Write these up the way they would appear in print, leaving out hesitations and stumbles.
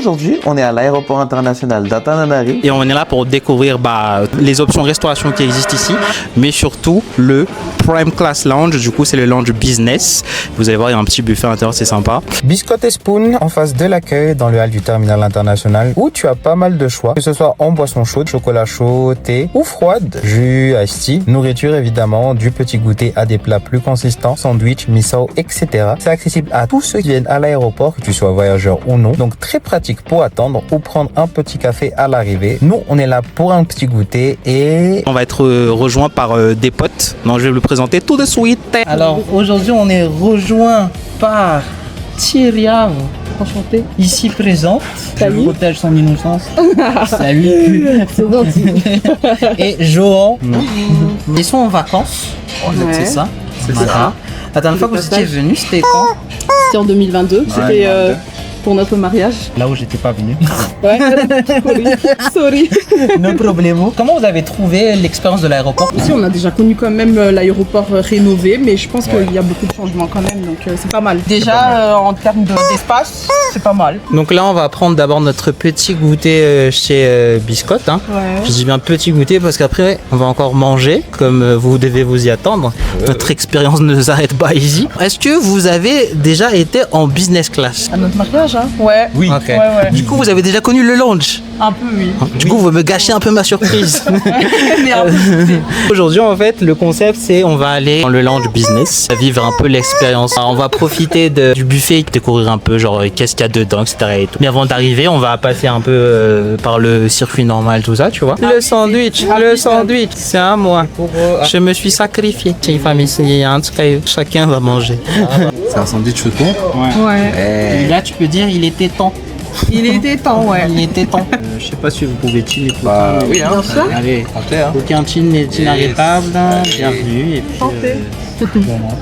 aujourd'hui, on est à l'aéroport international d'Antananarivo. Et on est là pour découvrir les options restauration qui existent ici, mais surtout le Prime Class Lounge. Du coup, c'est le lounge business. Vous allez voir, il y a un petit buffet à l'intérieur, c'est sympa. Biscotte et Spoon en face de l'accueil dans le hall du terminal international où tu as pas mal de choix, que ce soit en boisson chaude, chocolat chaud, thé ou froide, jus, iced tea, nourriture évidemment, du petit goûter à des plats plus consistants, sandwich, miso, etc. C'est accessible à tous ceux qui viennent à l'aéroport, que tu sois voyageur ou non. Donc très pratique pour attendre ou prendre un petit café à l'arrivée. Nous, on est là pour un petit goûter et... On va être rejoint par des potes. Donc je vais vous le présenter tout de suite. Alors aujourd'hui, on est rejoint par Thierry Havre, enchanté, ici présente. Salut. Je protège son innocence. Salut. C'est gentil. Et Johan, ils sont en vacances. Ouais. C'est ça. La dernière fois que vous étiez venu, c'était quand? C'était en 2022. C'était pour notre mariage. Là où j'étais pas venu. Ouais. Sorry. No problemo. Comment vous avez trouvé l'expérience de l'aéroport? Aussi, on a déjà connu quand même l'aéroport rénové, mais je pense qu'il y a beaucoup de changements quand même, donc c'est pas mal. Déjà, en termes d'espace, c'est pas mal. Donc là, on va prendre d'abord notre petit goûter chez Biscotte. Hein. Ouais. Je dis bien petit goûter parce qu'après, on va encore manger, comme vous devez vous y attendre. Notre expérience ne s'arrête pas ici. Est-ce que vous avez déjà été en business class? À notre mariage, hein? Ouais. Oui. Ok. Ouais. Du coup, vous avez déjà connu le lounge? Un peu, oui. Du coup, vous me gâchez un peu ma surprise. Mais un peu, Aujourd'hui, en fait, le concept, c'est on va aller dans le lounge business, vivre un peu l'expérience. On va profiter du buffet, découvrir un peu, genre, qu'est-ce qu'il y a dedans, etc. Et tout. Mais avant d'arriver, on va passer un peu par le circuit normal, tout ça, tu vois. Le sandwich, c'est à moi. Je me suis sacrifié. C'est une famille, chacun va manger. C'est un sandwich thon. Ouais. Et là, tu peux dire, il était temps. Il était temps, ouais. Il était temps. Je sais pas si vous pouvez chiller. Bah oui, hein. Bien sûr. Allez, Santé, hein. aucun chin n'est inarrêtable. Bienvenue. Et puis, Santé. voilà.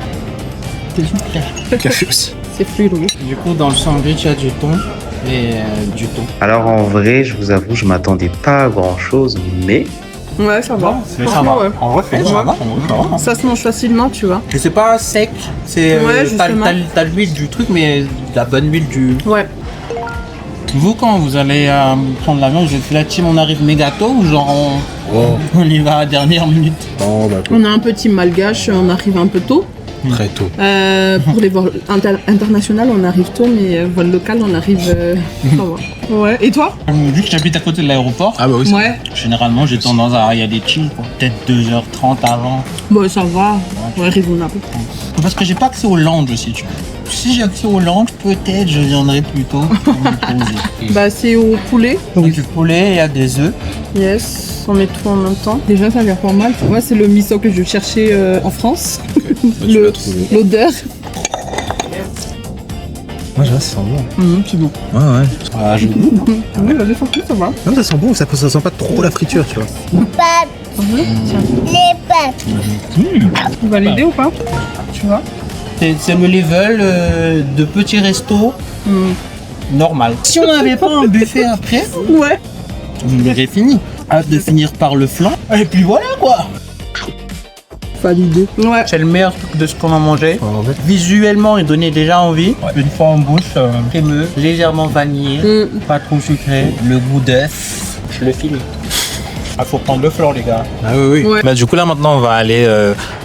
C'est super. Café aussi. C'est fruits rouges. Du coup, dans le sandwich, il y a du thon et du thon. Alors en vrai, je vous avoue, je m'attendais pas à grand chose, mais Ouais, ça va. Mais ça Franchement, va. ouais. En vrai, ça va. Ça se mange facilement, tu vois. Et c'est pas sec, c'est Ouais, justement. t'as l'huile du truc, mais la bonne huile du. Ouais. Vous, quand vous allez prendre l'avion, vous êtes la team on arrive méga tôt ou genre on y va à la dernière minute? Oh, bah, On a un petit malgache, on arrive un peu tôt. très tôt. Pour les vols internationaux, on arrive tôt, mais vol local, on arrive. Ça va. Ouais. Et toi? Vu que j'habite à côté de l'aéroport, Ah bah oui. Ouais. généralement j'ai tendance à y aller chill, quoi. Peut-être 2h30 avant. Bon, ça va. Ouais, raisonnable. Parce que j'ai pas accès au lounge aussi, tu vois. Si j'ai accès au lounge, peut-être je viendrai plus tôt pour me poser. Bah, c'est au poulet. Donc du poulet, il y a des œufs. Yes. On met tout en même temps. Déjà, ça a l'air pas mal. Moi, c'est le miso que je cherchais en France. tu l'as trouvé. L'odeur. Moi, ça sent bon. C'est bon. Ouais, ouais. Ah, je Oui, vas-y, franchement, ça va. Non, ça sent bon, ça sent pas trop la friture, tu vois. Validé ou pas? Tu vois? C'est le level de petits restos normal. Si on n'avait pas un buffet après, Ouais. on aurait fini. Hâte de finir par le flanc. Et puis voilà quoi. Validé. Ouais. C'est le meilleur truc de ce qu'on a mangé. En fait, Visuellement, il donnait déjà envie. Une fois en bouche, crémeux, légèrement vanillé, pas trop sucré. Le goût d'œuf, je le finis. Ah, faut prendre le flanc, les gars. ah oui, oui. Ouais. Bah, du coup, là, maintenant, on va aller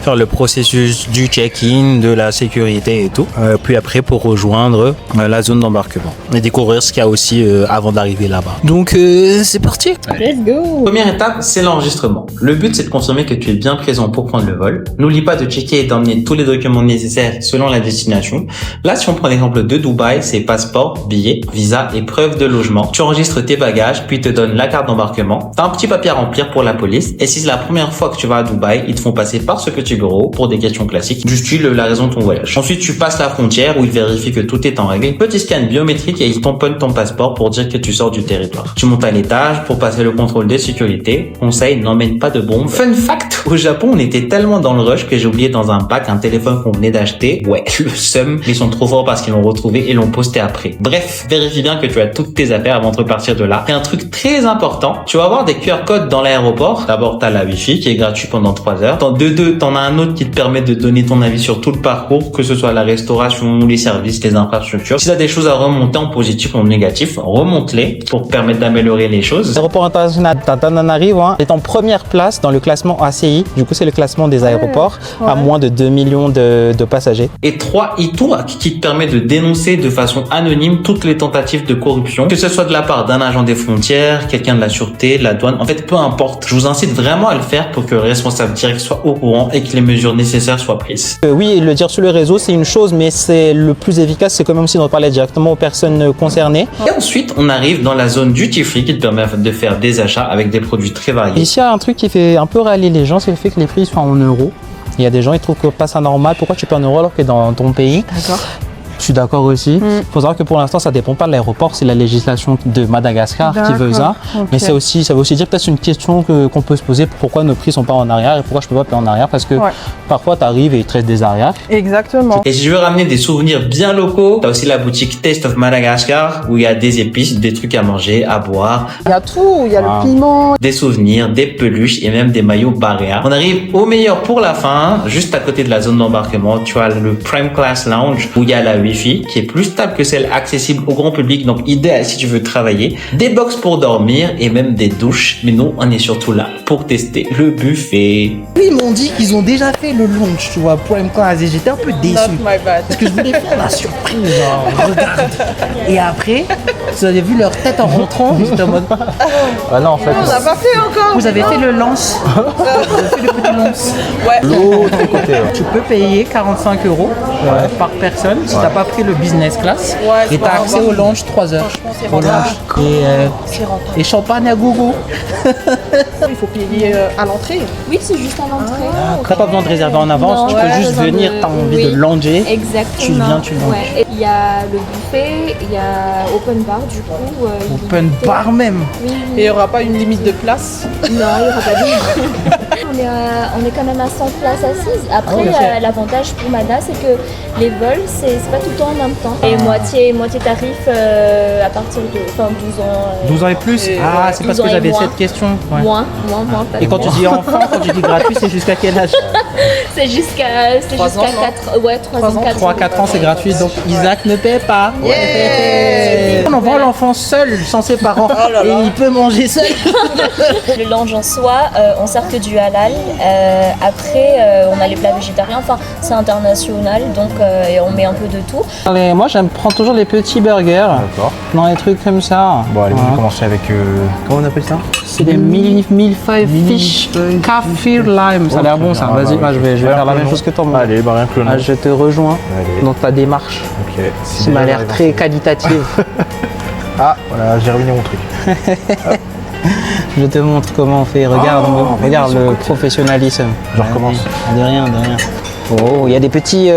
faire le processus du check-in, de la sécurité et tout. Puis après, pour rejoindre la zone d'embarquement et découvrir ce qu'il y a aussi avant d'arriver là-bas. Donc, c'est parti. Let's go. Première étape, c'est l'enregistrement. Le but, c'est de confirmer que tu es bien présent pour prendre le vol. N'oublie pas de checker et d'emmener tous les documents nécessaires selon la destination. Là, si on prend l'exemple de Dubaï, c'est passeport, billet, visa et preuve de logement. Tu enregistres tes bagages, puis te donnes la carte d'embarquement. T'as un petit papier à remplir pour la police. Et si c'est la première fois que tu vas à Dubaï, ils te font passer par ce petit bureau pour des questions classiques, du style la raison de ton voyage. Ensuite, tu passes la frontière où ils vérifient que tout est en règle. Petit scan biométrique et ils tamponnent ton passeport pour dire que tu sors du territoire. Tu montes à l'étage pour passer le contrôle de sécurité. Conseil, n'emmène pas de bombes. Fun fact, au Japon, on était tellement dans le rush que j'ai oublié dans un pack un téléphone qu'on venait d'acheter. Ouais, le seum, mais ils sont trop forts parce qu'ils l'ont retrouvé et l'ont posté après. Bref, vérifie bien que tu as toutes tes affaires avant de repartir de là. Et un truc très important, tu vas avoir des QR codes dans l'aéroport. D'abord, t'as la Wi-Fi qui est gratuit pendant 3 heures. De deux, t'en as un autre qui te permet de donner ton avis sur tout le parcours, que ce soit la restauration, les services, les infrastructures. Si tu as des choses à remonter en positif ou en négatif, remonte-les pour permettre d'améliorer les choses. L'aéroport international d'Antananarivo est en première place dans le classement ACI. Du coup, c'est le classement des aéroports à moins de 2 millions de passagers. Et 3, e-Tour qui te permet de dénoncer de façon anonyme toutes les tentatives de corruption, que ce soit de la part d'un agent des frontières, quelqu'un de la sûreté, de la douane, en fait peu importe. Je vous incite vraiment à le faire pour que le responsable direct soit au courant et que les mesures nécessaires soient prises. Oui, le dire sur le réseau, c'est une chose, mais c'est le plus efficace, c'est quand même aussi d'en parler directement aux personnes concernées. Et ensuite, on arrive dans la zone duty free qui te permet de faire des achats avec des produits très variés. Ici, il y a un truc qui fait un peu râler les gens, c'est le fait que les prix soient en euros. Il y a des gens qui trouvent que pas ça normal. Pourquoi tu paies en euros alors que dans ton pays? D'accord. Je suis d'accord aussi. Il faut savoir que pour l'instant, ça dépend pas de l'aéroport, c'est la législation de Madagascar qui veut ça. Ok. Mais ça veut aussi dire peut-être une question qu'on peut se poser, pourquoi nos prix sont pas en arrière et pourquoi je peux pas payer en arrière, parce que parfois tu arrives et ils te restent des arrières. Exactement. Et si je veux ramener des souvenirs bien locaux, t'as aussi la boutique Taste of Madagascar où il y a des épices, des trucs à manger, à boire, Il y a tout, il y a le piment. des souvenirs, des peluches et même des maillots Barea. On arrive au meilleur pour la fin, juste à côté de la zone d'embarquement, tu as le Prime Class Lounge où il y a la Wi-Fi qui est plus stable que celle accessible au grand public, donc idéal si tu veux travailler, des box pour dormir et même des douches. Mais nous, on est surtout là pour tester le buffet. Ils m'ont dit qu'ils ont déjà fait le launch, tu vois, Prime Class, et j'étais un peu déçu. Not my bad. Parce que je voulais faire la surprise, genre, regarde. Et après, vous avez vu leur tête en rentrant, j'étais en mode, Ah non, en fait, On n'a pas fait encore. vous avez fait le lance. Vous avez fait le petit lance. Ouais. Tu peux payer 45 € par personne si t'as pas pris le business class. Ouais, c'est Et t'as pas accès rentable. au launch 3 heures. Franchement, c'est Au rentable. launch. C'est rentable. Et champagne à gogo. Il faut payer à l'entrée. Oui, c'est juste à l'entrée. t'as pas besoin de réserver en avance, Non, tu ouais, peux juste besoin venir, de- t'as envie oui. de langer. Exactement. Tu viens, tu manges. Ouais. Et il y a le buffet, il y a open bar du coup. Open illimité. bar même. Oui. Et il n'y aura pas une limite de place. Non, il n'y aura pas de. on est quand même à 100 places assises. Après, l'avantage pour Mada, c'est que les vols, c'est pas tout le temps en même temps. Et moitié tarif à partir de 12 ans. 12 ans et plus. Et Ah, c'est parce 12 que ans et j'avais moins. cette question. Ouais. Moins. Et quand tu dis enfant, quand tu dis gratuit, c'est jusqu'à quel âge? C'est jusqu'à 3 ans, 4. Ouais, 3 ans, 4 3-4 ans, c'est gratuit, donc Isaac ne paie pas. On envoie l'enfant seul, sans ses parents, et il peut manger seul. Le lounge en soi, on sert que du halal. Après, on a les plats végétariens. Enfin, c'est international, donc et on met un peu de tout. Moi, j'aime prendre toujours les petits burgers. D'accord. Non, les trucs comme ça. Bon, allez, on Voilà. va commencer avec. Comment on appelle ça? C'est des millefeuille fish kaffir lime. Ça a l'air bon ça. Ah, Vas-y, bah, je vais faire la même chose que toi. moi. Allez, bah rien que le nom. Ah, je te rejoins Allez. dans ta démarche. Ok. Ça m'a l'air très qualitative. Ah, voilà, j'ai ruiné mon truc. Je te montre comment on fait. Regarde, regarde le professionnalisme. Je recommence. De rien, de rien. Oh, il y a des petits.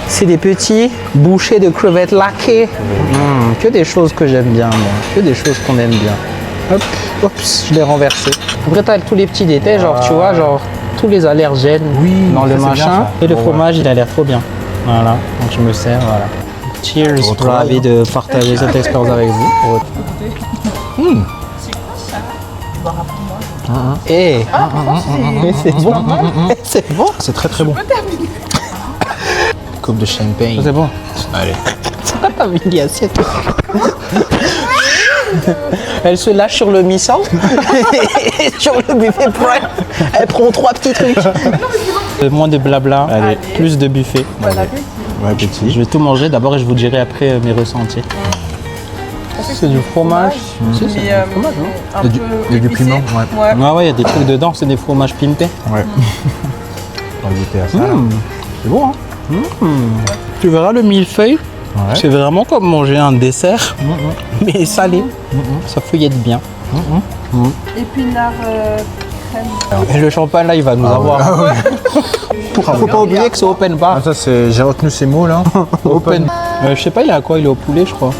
C'est des petits bouchées de crevettes laquées. Que des choses que j'aime bien, moi. Que des choses qu'on aime bien. Hop, oups, je l'ai renversé. Après, t'as tous les petits détails, genre, tu vois, genre, tous les allergènes dans le ça, c'est bien, machin. ça. Et le Bon, fromage, il a l'air trop bien. Voilà, donc je me sers, voilà. Cheers, ravi de partager cette expérience avec vous. Eh, c'est bon. C'est bon. C'est très très bon. Coupe de champagne. C'est bon. Allez. T'as mis une assiette. Elle se lâche sur le mi-sang et sur le buffet Prime. Elle prend 3 petits trucs. Moins de blabla, Allez. plus de buffet. Ouais, petit. Je vais tout manger d'abord et je vous dirai après mes ressentis. C'est du fromage. Si, c'est Mais, du fromage, non un Il y a du- peu il y a du épicé. piment, ouais. Ah ouais, il y a des trucs dedans, c'est des fromages pimpés. Ouais. On va goûter à ça. là. C'est bon, hein. Tu verras le millefeuille, c'est vraiment comme manger un dessert, mais salé. Ça feuillette bien. Épinard Et le champagne, là, il va nous avoir. Faut pas oublier que c'est open bar. Ah, ça, c'est. J'ai retenu ces mots là. Open. Je sais pas, il est à quoi? Il est au poulet, je crois.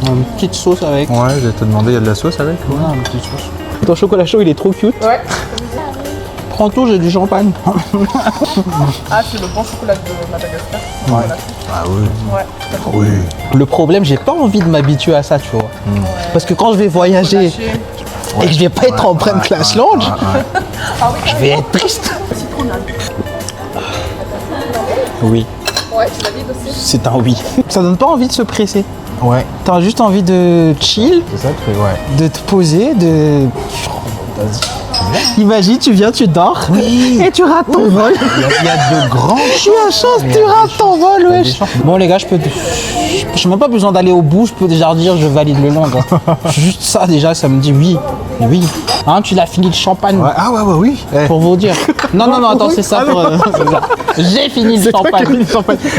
Une petite sauce avec. Ouais, je vais te demander, il y a de la sauce avec? Ouais. Une petite sauce. Ton chocolat chaud, il est trop cute. Ouais. Prends tout, j'ai du champagne. Ah, c'est le bon chocolat de Madagascar. Ah oui. Ouais. Oui. Le problème, j'ai pas envie de m'habituer à ça, tu vois. Parce que quand je vais voyager, et que je vais pas être en prime class lounge, je vais être triste. Oui. Ouais, tu valides aussi. C'est un oui. Ça donne pas envie de se presser. Ouais, T'as juste envie de chill, c'est ça le truc, ouais. de te poser, de... Imagine, tu viens, tu dors et tu rates ton vol. Il y a de grands Tu as chance, tu rates ton vol, wesh. Bon les gars, je n'ai même pas besoin d'aller au bout, je peux déjà dire je valide le long. Juste ça déjà, ça me dit oui. Oui. Hein, tu l'as fini le champagne. Ouais. Ah ouais, oui. Eh. Pour vous dire. Non, attends, c'est ça pour... J'ai fini le champagne.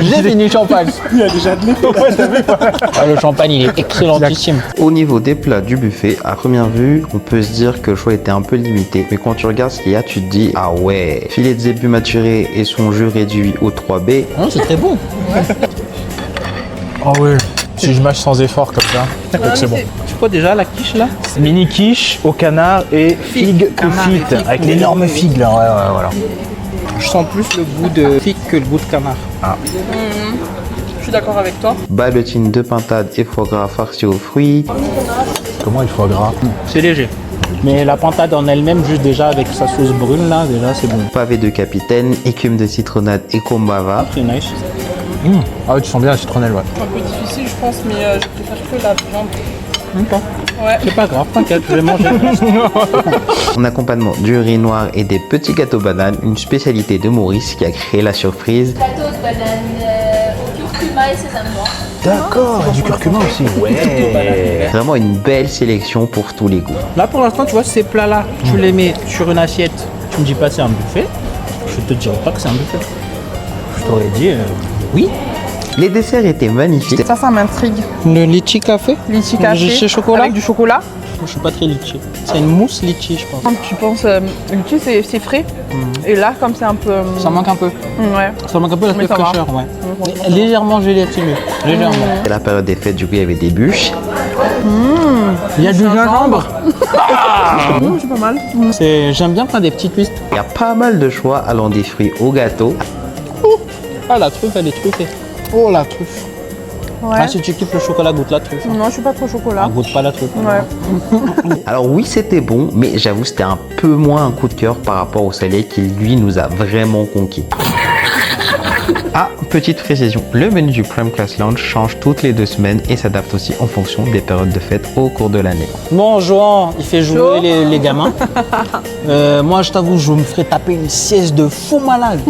J'ai fini le champagne. Il y a déjà de l'eau. Le champagne, il est excellentissime. Au niveau des plats du buffet, à première vue, on peut se dire que le choix était un peu limité. Mais quand tu regardes ce qu'il y a, tu te dis, ah ouais, filet de zébu maturé et son jus réduit au 3B. Oh, c'est très bon. Oh ouais. Si je mâche sans effort comme ça, c'est bon. C'est quoi déjà la quiche là? Mini quiche au canard et figue confite. Avec l'énorme figue là, ouais, voilà. Je sens plus le goût de figue que le goût de canard. Je suis d'accord avec toi. Ballotine de pintade et foie gras farci aux fruits. Comment il foie gras? C'est léger. Mais la pintade en elle-même, juste déjà avec sa sauce brune là, déjà c'est bon. Pavé de capitaine, écume de citronnade et kombava. C'est nice. Ah ouais, tu sens bien la citronnelle, ouais. Un peu difficile, je pense, mais je préfère que la viande. Même pas. Ouais. C'est pas grave, t'inquiète, je vais manger. En accompagnement du riz noir et des petits gâteaux bananes, une spécialité de Maurice qui a créé la surprise. Gâteau de banane au curcuma et sésame noir. D'accord, et du curcuma aussi, ouais. Vraiment une belle sélection pour tous les goûts. Là pour l'instant, tu vois, ces plats-là, tu les mets sur une assiette. Tu me dis pas c'est un buffet, je te dirai pas que c'est un buffet. Je t'aurais dit oui. Les desserts étaient magnifiques. Ça m'intrigue. Le litchi café. Litchi Le café. litchi chocolat. Avec du chocolat. Je suis pas très litchi. C'est une mousse litchi, je pense. Quand tu penses, litchi c'est frais. Et là, comme c'est un peu. Ça manque un peu. Ouais. Ça manque un peu la Mais ça va. fraîcheur, ouais. Légèrement gélatineux. Légèrement. C'est la période des fêtes, du coup il y avait des bûches. Il y a du gingembre. C'est pas mal. J'aime bien prendre des petits twists. Il y a pas mal de choix allant des fruits au gâteau. Ah, la truffe, elle est truffée. Oh, la truffe. Ouais. Ah, si tu kiffes le chocolat, goûte la truffe. Non, je suis pas trop chocolat. Ah, goûte pas la truffe. Ouais. Alors oui c'était bon, mais j'avoue c'était un peu moins un coup de cœur par rapport au salé qui lui nous a vraiment conquis. Ah, petite précision, le menu du Prime Class Lounge change toutes les 2 semaines et s'adapte aussi en fonction des périodes de fête au cours de l'année. Bon, Johan, il fait jouer les gamins. Moi, je t'avoue, je me ferais taper une sieste de fou malade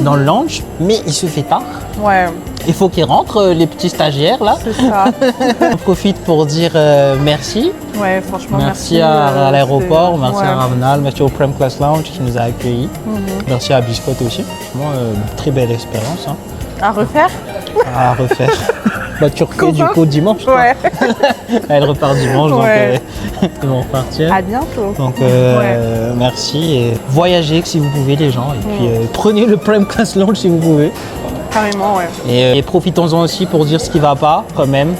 dans le lounge, mais il se fait tard. Ouais, Il faut qu'ils rentrent, les petits stagiaires là. c'est ça. On profite pour dire merci. Ouais, franchement, Merci à l'aéroport, c'est- merci ouais. à Ravenal, merci au Prime Class Lounge qui nous a accueillis. Merci à Biscotte aussi. Franchement, très belle expérience hein, À refaire. à refaire. Bah, tu refais du coup dimanche. Toi. Ouais. Elle repart dimanche, Ouais. donc ils vont repartir. À bientôt. Donc Ouais. merci et voyagez si vous pouvez les gens et puis prenez le Prime Class Lounge si vous pouvez Carrément, ouais. et profitons-en aussi pour dire ce qui va pas quand même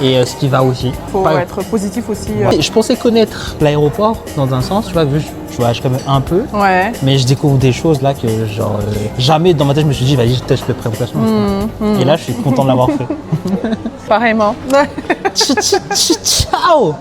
et ce qui va aussi. Faut Pas- être positif aussi. Je pensais connaître l'aéroport dans un sens, tu vois, vu que je voyage quand même un peu, Ouais. mais je découvre des choses là que genre jamais dans ma tête je me suis dit vas-y je teste le Prime Class Lounge. Et là je suis content de l'avoir fait. Pareillement. Ciao.